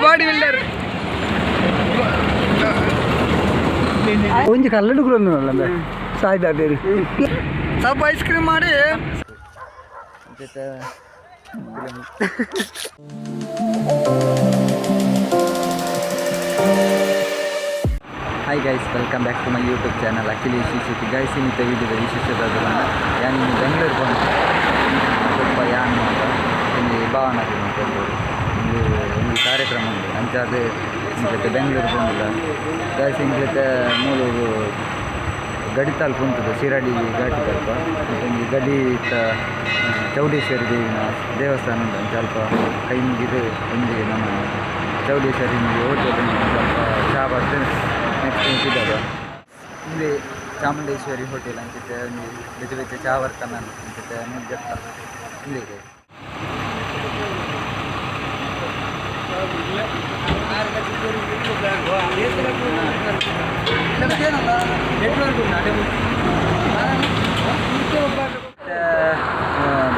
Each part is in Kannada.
ಬಾಡಿ ಬಿಲ್ಡರ್ ಒಂಜಿ ಕಲ್ಲಡು ಕೂಡ ಸಾಯ್ದ ಬೇರೆ ಸ್ವಲ್ಪ ಐಸ್ ಕ್ರೀಮ್ ಮಾಡಿ hi guys, welcome back to my YouTube channel Akhil ವಿಶೇಷತೆ ಗೈಸ್. ಇನ್ನಿತ ವೀಡಿಯೋದ ವಿಶೇಷತೆ ಯಾನು ಇನ್ನು ಬೆಂಗಳೂರು ಬಂದು ಸ್ವಲ್ಪ ಯಾನು ಒಂದು ಭಾವನೆ ಒಂದು ಕಾರ್ಯಕ್ರಮ ಉಂಟು ಅಂಚಾದ ಇಂಗ್ಲತೆ ಬೆಂಗಳೂರು ಬಂದಿಲ್ಲ ಗೈಸ್. ಇಂಗ್ಲತೆ ಮೂಲೂರು ಗಡಿ ತಲುಪು ಉಂಟು ಶಿರಾಡಿ ಘಾಟಿ ತಲುಪ ಒಂದು ಗಡಿ ಚೌಡೇಶ್ವರಿ ದೇವಿನ ದೇವಸ್ಥಾನ ಉಂಟು ಸ್ವಲ್ಪ ಕೈ ಮುಗಿದು ಒಂದು ನಮ್ಮ ಚೌಡೇಶ್ವರಿ ಹೋಟೆಲ್ ಸ್ವಲ್ಪ ಚಾ ಬರ್ತದೆ. ನೆಕ್ಸ್ಟ್ ಮುಗಿದಾಗ ಇಲ್ಲಿ ಚಾಮುಂಡೇಶ್ವರಿ ಹೋಟೆಲ್ ಅಂತಿದ್ದೆ ಒಂದು ಬೆಚ್ಚ ಬೆಚ್ಚ ಚಾ ಬರ್ತಾನ ಅಂತಿದ್ದೆ ಮುಗ್ಗತ್ತ ಇಲ್ಲಿದೆ.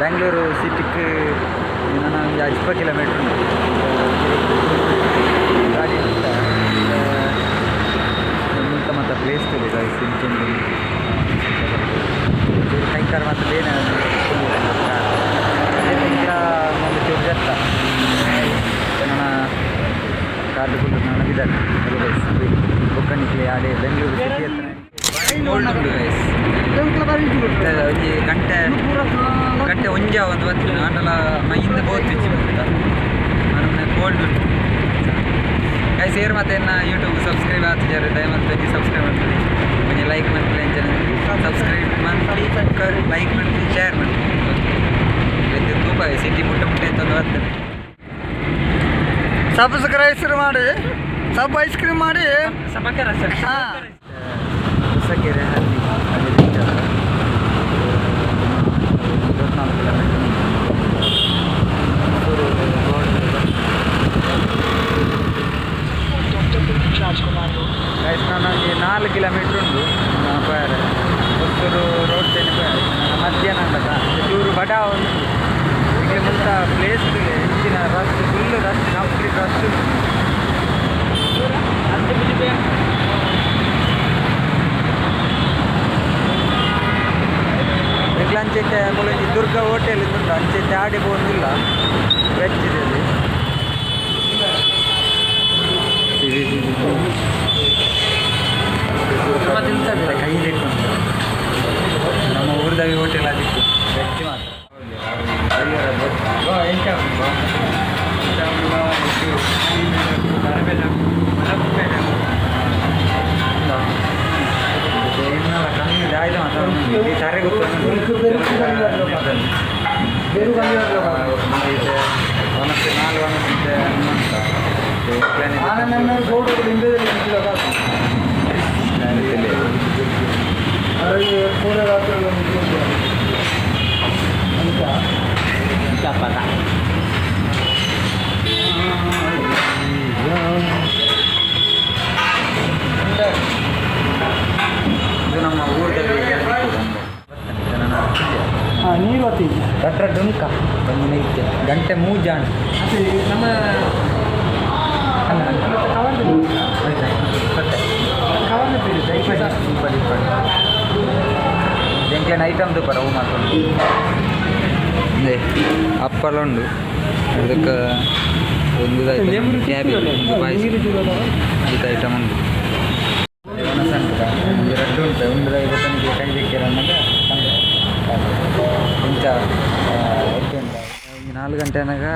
ಬೆಂಗಳೂರು ಸಿಟಿಗೆ ನನಗೆ 20 ಕಿಲೋಮೀಟ್ರ್ ಉಂಟು ಗಾಡಿ ಅಂತ ಮತ್ತು ಪ್ಲೇಸ್ ಇದೆ ಸಿಂಚುಂಡು ಕೈಕಾರ ಮತ್ತು ಬೇನೆ ಒಂದು ಚೂರ್ಜತ್ತ ನನ್ನ ಕಾರ್ಡು ಕೂಡ ನನಗಿದ್ದಾರೆ ಬೊಕ್ಕಣಿಗೆ ಆಡೆ ಬೆಂಗಳೂರು ಸಿಟಿ ಹತ್ರ ಉಂಟು ಗೈಸ್. ಒಂಜಿ ಗಂಟೆ ಒಂಜ ಒಂದು ಹೊತ್ತು ಆಟಲ ಮೈಯಿಂದ ಬೋತ್ ಇಚ್ಚಿ ಮುಗಿತ ನಾನು ಕೋಲ್ಡ್ ಉಂಟು ಗೈಸ್. ಸೇರ್ ಮತ್ತೆ ಯೂಟ್ಯೂಬ್ ಸಬ್ಸ್ಕ್ರೈಬ್ ಆಗ್ತಿದ್ದಾರೆ ದಯಮಾಡಿ ಸಬ್ಸ್ಕ್ರೈಬ್ ಮಾಡ್ತೀವಿ கொஞ்சம் ಲೈಕ್ ಮಾಡ್ತೀವಿ ಸಬ್ಸ್ಕ್ರೈಬ್ ಮಾಡಿ ಲೈಕ್ ಮಾಡ್ತೀವಿ ಶೇರ್ ಮಾಡ್ತೀವಿ. ಇದು ತುಂಬ ಸಿಟಿ ಮುಟ್ಟ ಅಂತ ಒಂದು ಬರ್ತದೆ. ಸಬ್ಸ್ಕ್ರೈಬ್ ಮಾಡಿ ಸಬ್ ಐಸ್ ಕ್ರೀಮ್ ಮಾಡಿ ಹೊಸಕೆರೆ ಹಳ್ಳಿ ಅಲ್ಲಿ 24 ಗೈಸ್ ನನಗೆ 4 ಕಿಲೋಮೀಟ್ರ್ ಉಂಟು ಪಯರ್ ಹೊಸೂರು ರೋಡ್ ಚೇಂಜ್ ಮಧ್ಯಾಹ್ನ ಅಂದಾಗ ಚೂರು ಬಡ ಉಂಟು ಇಲ್ಲಿ ಮುಂತ ಪ್ಲೇಸ್ ಹೆಚ್ಚಿನ rush full rush complete rush ಅಂಚೆತ್ತೆ ಮೂಲಂಜಿ ದುರ್ಗ ಹೋಟೆಲ್ ಇದ್ದುಂಟು ಅಂಚೆತ್ತೆ ಆಡಿ ಬಂದಿಲ್ಲ ವೆಜ್ ಇದೆ ಕೈ ಇಟ್ಕೊಂಡು ನಮ್ಮ ಊರದಾಗಿ ಹೋಟೆಲ್ ಆಗಿತ್ತು ವೆಜ್ ಸಾರೆ ವನಸ್ತೆ 4 ವನಸ್ತೆ ಇದು ನಮ್ಮ ಊರದಲ್ಲಿ ನೀರು ಹೊತ್ತೀವಿ ಕಟ್ರ ಡುಂಕ ಒಂದು ನೈತೆ ಗಂಟೆ 3 ಜಾಣ ನಮ್ಮ ಎಂಕ್ಲೇನು ಐಟಮ್ ದುಪ್ಪರ ಹೂ ಮಾಡ್ಕೊಂಡು ಅದೇ ಅಪ್ಪಲ ಉಂಡು ಅದಕ್ಕೆ ಒಂದು ಕ್ಯಾಬಿ ಪಾಯಸ ಐದು ಐಟಮ್ ಉಂಟು. ಸಣ್ಣ ಒಂದು 2 ಉಂಟು ಒಂದು 50 ಕೈ ಸಿಕ್ಕಿರ ಅನ್ನೋದು ಇಂಚ 4 ಗಂಟೆ ಅನ್ನಾಗ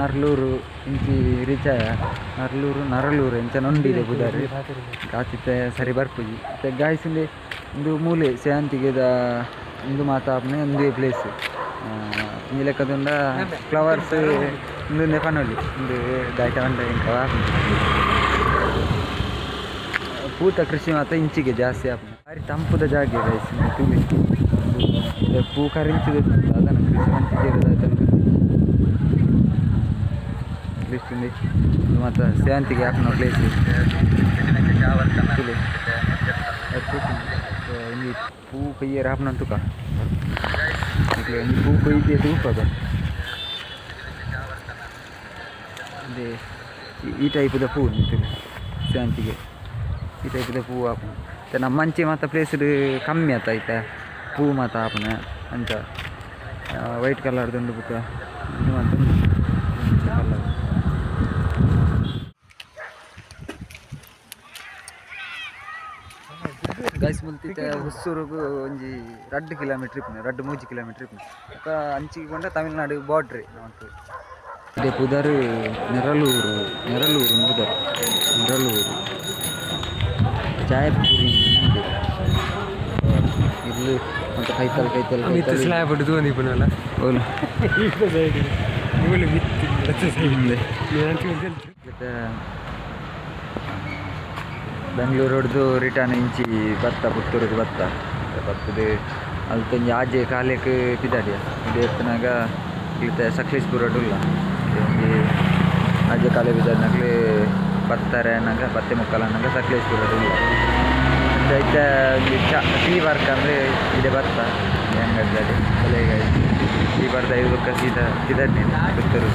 ನರ್ಲೂರು ಇಂಚಿ ರೀಚ್ ಆಯ ನರಲೂರು ಇಂಚ ನೊಂಡಿದೆ ಬುಧಾರಿ ಕಾತಿತ್ತೆ ಸರಿ ಬರ್ಪುಜಿ ಮತ್ತೆ ಗಾಯ್ಸಿಂದೆ ಒಂದು ಮೂಲೆ ಶಾಂತಿಗೆದ ಒಂದು ಮಾತಾಪನೆ ಒಂದೇ ಪ್ಲೇಸ್ ಈ ಲೆಕ್ಕದಿಂದ ಫ್ಲವರ್ಸ್ ಒಂದು ಪನೊಲಿ ಒಂದು ದಾಯ್ಟ ಉಂಟ ಇಂಕ ಪೂತ ಕೃಷಿ ಮಾತ್ರ ಇಂಚಿಗೆ ಜಾಸ್ತಿ ಆಪನೆ ಭಾರಿ ತಂಪುದ ಜಾಗ ಗಾಯ್ಸಿಂದ ತುಳಿ ಪೂ ಕರಿಂಚಿದೆ ಅದನ್ನು ಕೃಷಿ ಮಂಚಿಗೆ ಪ್ಲೇಸ್ಂದು ಮತ್ತು ಸೇವಂತಿಗೆ ಹಾಕೋಣ ಪ್ಲೇಸ್ ಪೂ ಕೈಯ್ಯಾರ ಹಾಕೋಣ ತುಕ ಪೂ ಕೊಯ್ದೆ ತೂಪದ ಅದೇ ಈ ಟೈಪದ ಪೂ ನಿಂತಿಲ್ಲ ಶಾಂತಿಗೆ ಈ ಟೈಪದ ಪೂ ಆಪನ ಮತ್ತು ನಮ್ಮ ಮಂಚೆ ಮಾತ್ರ ಪ್ಲೇಸ್ ಕಮ್ಮಿ ಆಯ್ತಾ ಪೂ ಮಾತ್ರ ಆಪನ ಅಂತ ವೈಟ್ ಕಲರ್ದುಂಡು ಬುಕ್ಕ ಇದು ಮಾತ್ರ ಕಲರ್ ಗೈಸ್ ಮುಲ್ತಿತ್ತೆ ಹುස්සೂರುಗು ಒಂಜಿ 2 ಕಿಲೋಮೀಟ್ರ್ ಇಪ್ಪುನೆ 2-3 ಕಿಲೋಮೀಟ್ರ್ ಇಪ್ಪುನೆ ಬೊಕ್ಕ ಅಂಚಿಗೆ ಕೊಂಡ ತಮಿಳ್ನಾಡು ಬಾರ್ಡ್ರಿ ನಾವು ಇದೇ ಪುದರ್ ನೆರಳೂರು ಪುದರ್ ನೆರಳೂರು ಚಾಯಪುರಿ ಇಲ್ಲಿ ಮತ್ತು ಕೈತಲ್ ಸ್ಲ್ಯಾಬ್ ಹಿಡಿದು ಒಂದಿಪ್ಪನಲ್ಲ ಓಲು ಮತ್ತೆ ಬೆಂಗಳೂರು ಹೊಡೆದು ರಿಟರ್ನ್ ಇಂಚಿ ಬತ್ತ ಪುತ್ತೂರಿಗೆ ಬರ್ತದೆ ಅಲ್ಲಿ ತಂಜಿ ಆಜೆ ಕಾಲೇಕ್ಕೆ ಪಿದಾಡಿಯ ಇದು ಎತ್ತನಾಗ ಇಲ್ಲಿತ ಸಕಲೇಶ್ಪುರ ಇಲ್ಲ ಒಂಜಿ ಆಜೆ ಕಾಲೇ ಬಿದ್ದಾಡ್ನಾಗ್ಲಿ ಬರ್ತಾರೆ ಅನ್ನಂಗ 10:30 ಅನ್ನಂಗ ಸಕಲೇಶ್ಪುರ ಇಲ್ಲ ಐತೆ ಒಂದು ಟೀ ವರ್ಕ್ ಅಂದರೆ ಇದೆ ಬರ್ತ ಹೆಂಗಡ್ದಾಡಿ ತಲೆಗೆ ಟೀ ಬರ್ದ ಇದಕ್ಕೆ ಸಿದಾಡ್ನಿ ಪುತ್ತೂರು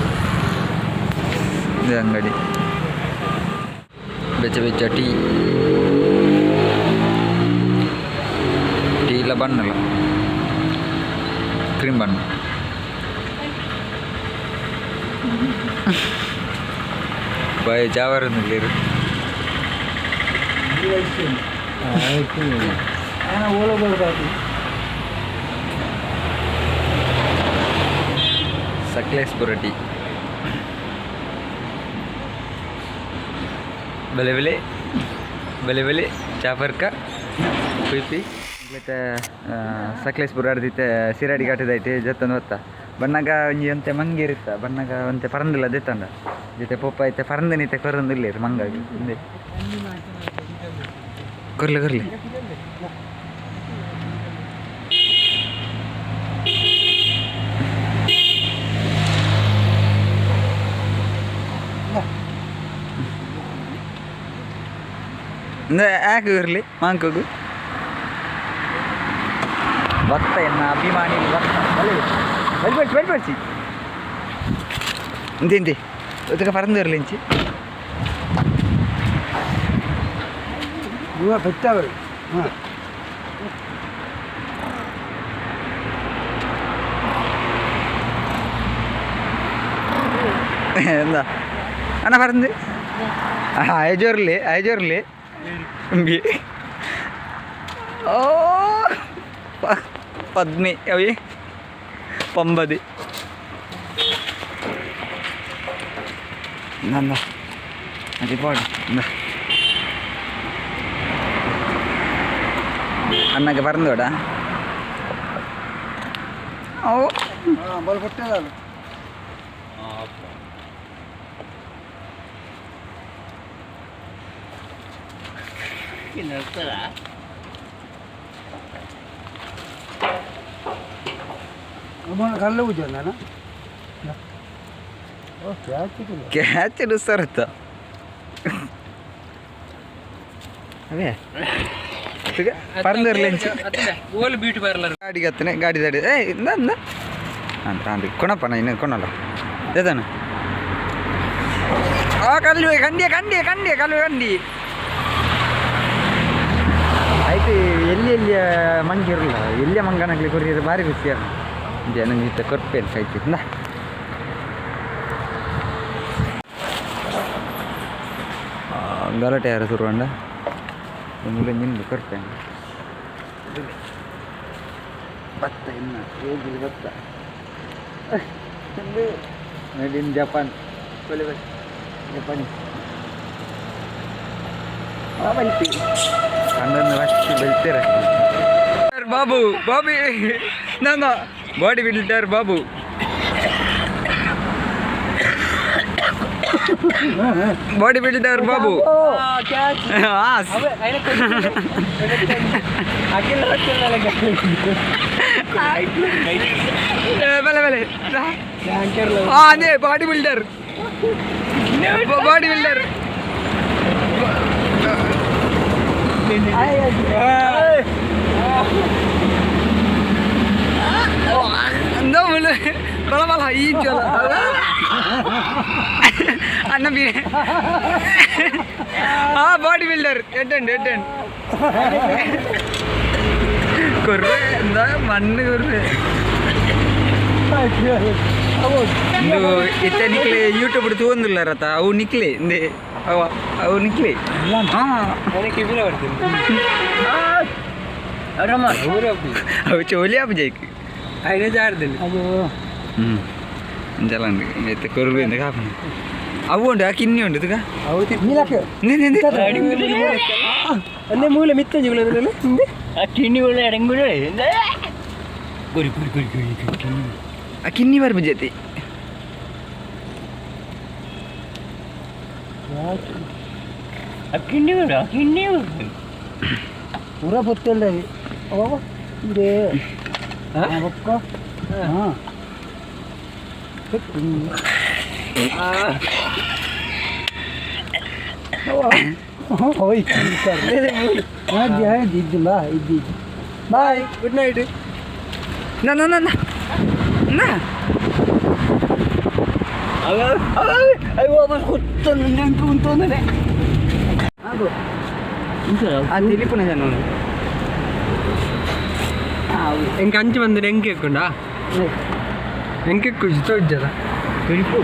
ಇದು ಅಂಗಡಿ ಬೆಚ್ಚ ಟೀ ಇಲ್ಲ ಬಣ್ಣಲ್ಲ ಕ್ರೀಮ್ ಬಣ್ಣ ಬಾಯ್ ಜಾವರಲ್ಲಿರು ಸಕಲೇಶ್ಪುರ ಟೀ ಬೆಲೆ ಚಾಪರ್ಕ ಪೀಪಿ ಮತ್ತು ಸಕಲೇಶ್ಪುರ ಆಡ್ದಿತ್ತೆ ಸಿರಾಡಿ ಘಾಟದೈತೆ ಜತ್ತಂದು ಹೊತ್ತ ಬಣ್ಣಗ ಒಂಜಿ ಒಂತೆ ಮಂಗಿರುತ್ತ ಬಣ್ಣಗ ಒಂತೆ ಪರಂದಿಲ್ಲ ದೆತ್ತಂಡ ಜೊತೆ ಪೊಪ್ಪ ಐತೆ ಪರಂದನಿತೆ ಕೊರಂದಿಲ್ಲ ಮಂಗಾಗಿ ಹಿಂದೆ ಕೊರ್ಲಿ ಯಾಕೆ ಇರಲಿ ಮಾಂಕೋಗು ಭತ್ತ ಎನ್ನ ಅಭಿಮಾನಿ ಭತ್ತ ಬಲ್ಬಡ್ಸಿ ಇಂತಿ ಒತ್ತಗ ಪರಂದು ಇರಲಿ ಇಂಚಿ ಬೆತ್ತವರು എന്താ അണ്ണ പറഞ്ഞത് അയച്ചോറില്ലേ ഓ പത്നി അవి 9 എന്താ അതിപ്പോൾ എന്താ അണ്ണൊക്കെ പറഞ്ഞു വിടാ ഓ ಬಲ್ ಕೊಟ್ಟದಲ್ಲ ಕಲ್ಲು ಉಜ್ಜನ ಕ್ಯಾಚ್ ಸರತ್ತ ಅವೇ ಪರಂದಿರಲಿ ಗಾಡಿಗೆ ಹತ್ತನೆ ಗಾಡಿ ದಾಡಿ ಇಂದ ಅಂತ ಅಂದ್ರಿ ಕೊಣಪ್ಪ ಇನ್ನು ಕೊಣಲ್ಲ ಏದಾನ ಕಲ್ಲು ಕಂಡಿ ಕಲ್ಲು ಕಂಡಿ ಆಯ್ತು ಎಲ್ಲಿ ಮಂಗಿರಲ್ಲ ಎಲ್ಲಿಯ ಮಂಗನಾಗ್ಲಿ ಕೊರಿಯರು ಭಾರಿ ಖುಷಿ ಇದೆ ನನಗೆ ಕೊರ್ಪೇನು ಕಾಯ್ತಿದ್ದ ಗಲಾಟೆ ಯಾರು ಶುರುವಂಡ ಮುಲ್ಲ ನಿಂದು ಕೊರ್ಪೇನು ಭತ್ತ ಇನ್ನು ಹೋಗಿ ಭತ್ತ ಮೇಡ್ ಇನ್ ಜಪಾನ್ ಜಪಾನೀಸ್ ಕಣ್ಣನ್ನು ಅಷ್ಟು ಬೆಳ್ತೀರ ಬಾಬು ನಾನು ಬಾಡಿ ಬಿಲ್ಡರ್ ಬಾಬು ಬೆಲೆ ಅದೇ ಬಾಡಿ ಬಿಲ್ಡರ್ അന്ന പിന്നെ ആ ബോഡി ബിൽഡർ എട്ടുണ്ട് കുറേ എന്താ മണ്ണ് കുറേ ಇತ್ತ ನಿಕ್ಲೆ ಯೂಟ್ಯೂಬ್ ತಗೊಂದಿಲ್ಲ ರಥ ಅವು ನಿಕ್ಲೆ ಇಂದೆ ಅವು ನಿಕ್ಲೆ ಅವು ಚೋಲಿ ಅಪ್ಪ ಜೈಕ್ ജലുണ്ട് ഇത്തെ കുറവ് കാപ്പ അವು ഉണ്ട് ആ കിന്നി ഉണ്ട് ഇതൊക്കെ മൂല മിത്തഞ്ചു ಆ ಕಿನ್ನಿ ಬರ್ಬ ಜೊತೆ ಪೂರ ಗೊತ್ತಿಲ್ಲ ಇದೆ ಬಾಯ್ ಗುಡ್ ನೈಟ್ എനിക്ക് 5 ಮಂದಿ ಹೆಂಗೆ ಹಾಕೊಂಡ ಹೆಂಗೆ ಕುಜಿತ ಇದ್ದದ ತಿಳಿಪು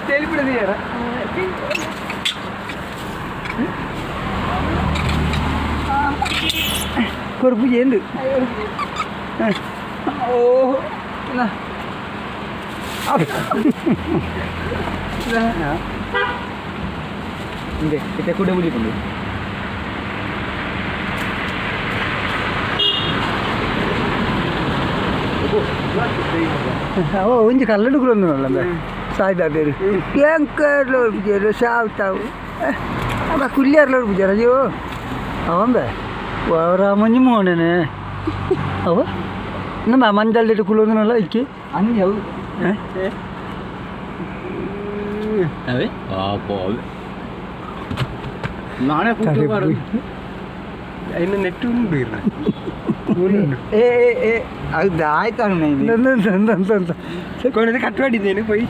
తెలిపిడదియార కొరుపు చేయండి ఓ ఇంకే ఇట్లా కూడా ఉడిపోండి ഓ ഇഞ്ചി കല്ലെടുക്കലൊന്നുമല്ല സായിബാ പേര് കേരള ഉറപ്പിച്ചാరు ഷാവുത്താవు അതാ കുല്ലിയാറിൽ ഉറപ്പിച്ചാరు അയ്യോ അവൻ ബേ രാമഞ്ഞു മോനെ അവ എന്നാ മഞ്ചാലിട്ട് കുളൊന്നുമല്ല എനിക്ക് അഞ്ചു നാളെ അതിന് നെറ്റ് ಅದು ಆಯ್ತು എന്താ ಕಟ್ ಮಾಡಿದ್ದೇನೆ ಪೈ